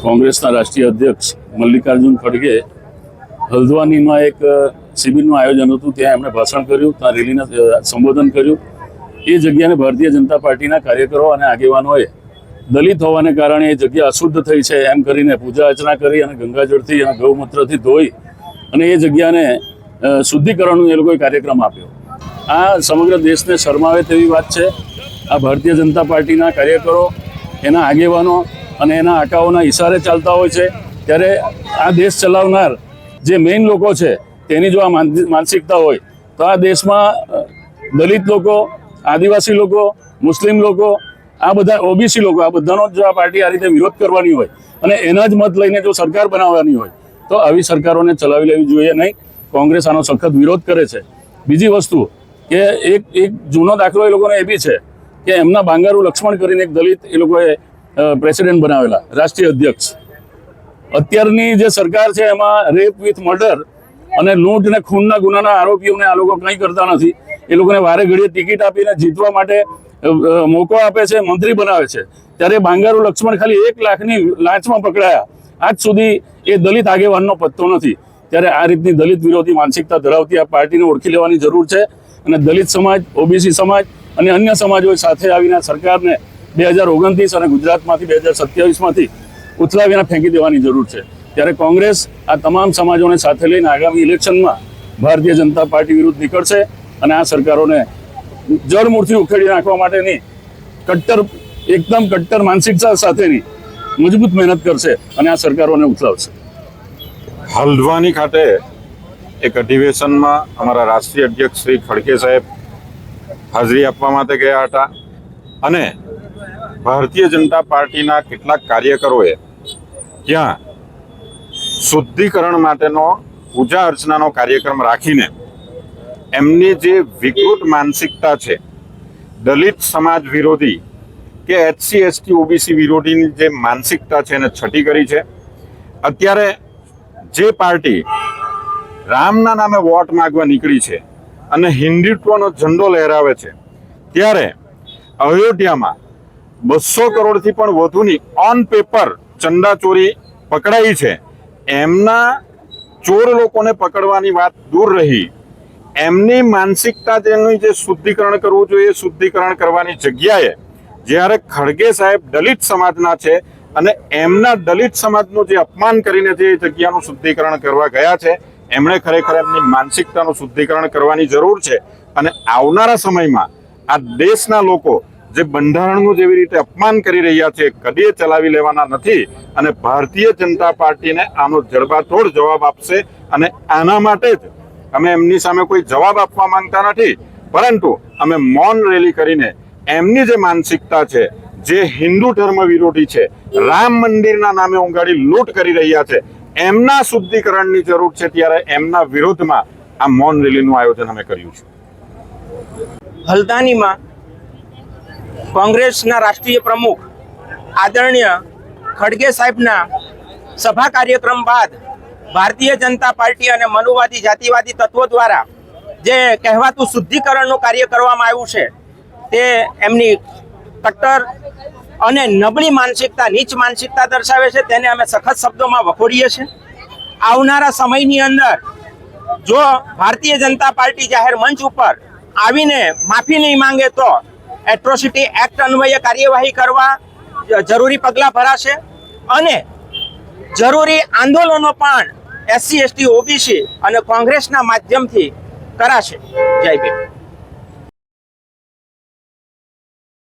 કોંગ્રેસના રાષ્ટ્રીય અધ્યક્ષ મલ્લિકાર્જુન ખડગે હલ્દ્વાનીમાં એક શિબિરનું આયોજન હતું. ત્યાં એમણે ભાષણ કર્યું, ત્યાં રેલીને સંબોધન કર્યું. એ જગ્યાને ભારતીય જનતા પાર્ટીના કાર્યકરો અને આગેવાનોએ દલિત હોવાને કારણે એ જગ્યા અશુદ્ધ થઈ છે એમ કરીને પૂજા અર્ચના કરી અને ગંગાજળથી અને ગૌમૂત્રથી ધોઈ અને એ જગ્યાને શુદ્ધિકરણનો એ લોકોએ કાર્યક્રમ આપ્યો. આ સમગ્ર દેશને શરમાવે તેવી વાત છે. આ ભારતીય જનતા પાર્ટીના કાર્યકરો, એના આગેવાનો અને એના આકાઓના ઇશારે ચાલતા હોય છે. ત્યારે આ દેશ ચલાવનાર જે મેઇન લોકો છે તેની જો આ માનસિકતા હોય તો આ દેશમાં દલિત લોકો, આદિવાસી લોકો, મુસ્લિમ લોકો, આ બધા ઓબીસી લોકો, આ બધાનો જો આ પાર્ટી આ રીતે વિરોધ કરવાની હોય અને એના જ મત લઈને જો સરકાર બનાવવાની હોય તો આવી સરકારોને ચલાવી લેવી જોઈએ નહીં. કોંગ્રેસ આનો સખત વિરોધ કરે છે. બીજી વસ્તુ કે એક જૂનો દાખલો એ લોકોને એ બી છે કે એમના બાંગારૂ લક્ષ્મણ કરીને એક દલિત એ લોકોએ પ્રેસિડેન્ટ બનાવેલા, રાષ્ટ્રીય અધ્યક્ષ. અત્યારની જે સરકાર છે એમાં રેપ વિથ મર્ડર અને લૂંટ ને ખૂનના ગુનાના આરોપીઓને આ લોકો કંઈ કરતા નથી. એ લોકોને વારે ઘડીએ ટિકિટ આપીને જીતવા માટે મોકો આપે છે, મંત્રી બનાવે છે. ત્યારે બાંગારૂ લક્ષ્મણ ખાલી 1 લાખની લાંચમાં પકડાયા. આજ સુધી એ દલિત આગેવાનનો પત્તો નથી. ત્યારે આ રીતની દલિત વિરોધી માનસિકતા ધરાવતી આ પાર્ટીને ઓળખી લેવાની જરૂર છે અને દલિત સમાજ, ઓબીસી સમાજ અને અન્ય સમાજો સાથે આવીને સરકારને 2029 અને ગુજરાતમાંથી 2027માંથી ઉથલાવીને ફેંકી દેવાની જરૂર છે. ત્યારે કોંગ્રેસ આ તમામ સમાજોને સાથે લઈને આગામી ઇલેક્શનમાં ભારતીય જનતા પાર્ટી વિરુદ્ધ નીકળશે અને આ સરકારોને જડમૂળથી ઉખેડી નાખવા માટેની એકદમ કટ્ટર માનસિકતા સાથેની મજબૂત મહેનત કરશે અને આ સરકારોને ઉથલાવશે. હલ્દ્વાની ખાતે એક અધિવેશનમાં અમારા રાષ્ટ્રીય અધ્યક્ષ શ્રી ખડગે સાહેબ હાજરી આપવા માટે ગયા હતા અને ભારતીય જનતા પાર્ટીના કેટલાક કાર્યકરોએ ત્યાં શુદ્ધિકરણ માટેનો પૂજા અર્ચનાનો કાર્યક્રમ રાખીને એમની જે વિકૃત માનસિકતા છે, દલિત સમાજ વિરોધી કે એસસી એસટી ઓબીસી વિરોધીની જે માનસિકતા છે એને છટી કરી છે. અત્યારે જે પાર્ટી રામના નામે વોટ માંગવા નીકળી છે અને હિન્દુત્વનો ઝંડો લહેરાવે છે, ત્યારે અયોધ્યામાં 200 કરોડથી પણ વધુની ઓન પેપર ચંદાચોરી પકડાઈ છે. એમના ચોર લોકોને પકડવાની વાત દૂર રહી, એમની માનસિકતા જેનું જે શુદ્ધિકરણ કરવું જોઈએ, શુદ્ધિકરણ કરવાની જગ્યાએ જ્યારે ખડગે સાહેબ દલિત સમાજના છે અને એમના દલિત સમાજનું જે અપમાન કરીને જે જગ્યાનું શુદ્ધિકરણ કરવા ગયા છે, એમણે ખરેખર એમની માનસિકતાનું શુદ્ધિકરણ કરવાની જરૂર છે. અને આવનારા સમયમાં આ દેશના લોકો જે બંધારણનું જેવી રીતે અપમાન કરી રહ્યા છે, કદી ચલાવી લેવાના નથી અને ભારતીય જનતા પાર્ટીને આનો જડબાતોડ જવાબ આપશે. અને આના માટે જ અમે એમની સામે કોઈ જવાબ આપવા માંગતા નથી, પરંતુ અમે મૌન રેલી કરીને એમની જે માનસિકતા છે, જે હિન્દુ ધર્મ વિરોધી છે, રામ મંદિરના નામે ઉગાડી લૂંટ કરી રહ્યા છે, એમના શુદ્ધિકરણની જરૂર છે. ત્યારે એમના વિરોધમાં આ મૌન રેલીનું આયોજન અમે કર્યું છે. હલ્દ્વાનીમાં કોંગ્રેસના રાષ્ટ્રીય પ્રમુખ આદરણીય ખડગે સાહેબના સભા કાર્યક્રમ બાદ ભારતીય જનતા પાર્ટી અને મનુવાદી જાતિવાદી તત્વો દ્વારા જે કહેવાતું શુદ્ધિકરણનું કાર્ય કરવામાં આવ્યું છે, તે એમની કટ્ટર અને નબળી માનસિકતા, નીચ માનસિકતા દર્શાવે છે. તેને અમે સખત શબ્દોમાં વખોડીએ છીએ. આવનારા સમયની અંદર જો ભારતીય જનતા પાર્ટી જાહેર મંચ ઉપર આવીને માફી નહીં માંગે તો એટ્રોસિટી એક્ટ અન્વયે કાર્યવાહી કરવા જરૂરી પગલાં ભરાશે અને જરૂરી આંદોલનો પણ એસસી એસટી ઓબીસી અને કોંગ્રેસના માધ્યમથી કરાશે. જય ભીમ.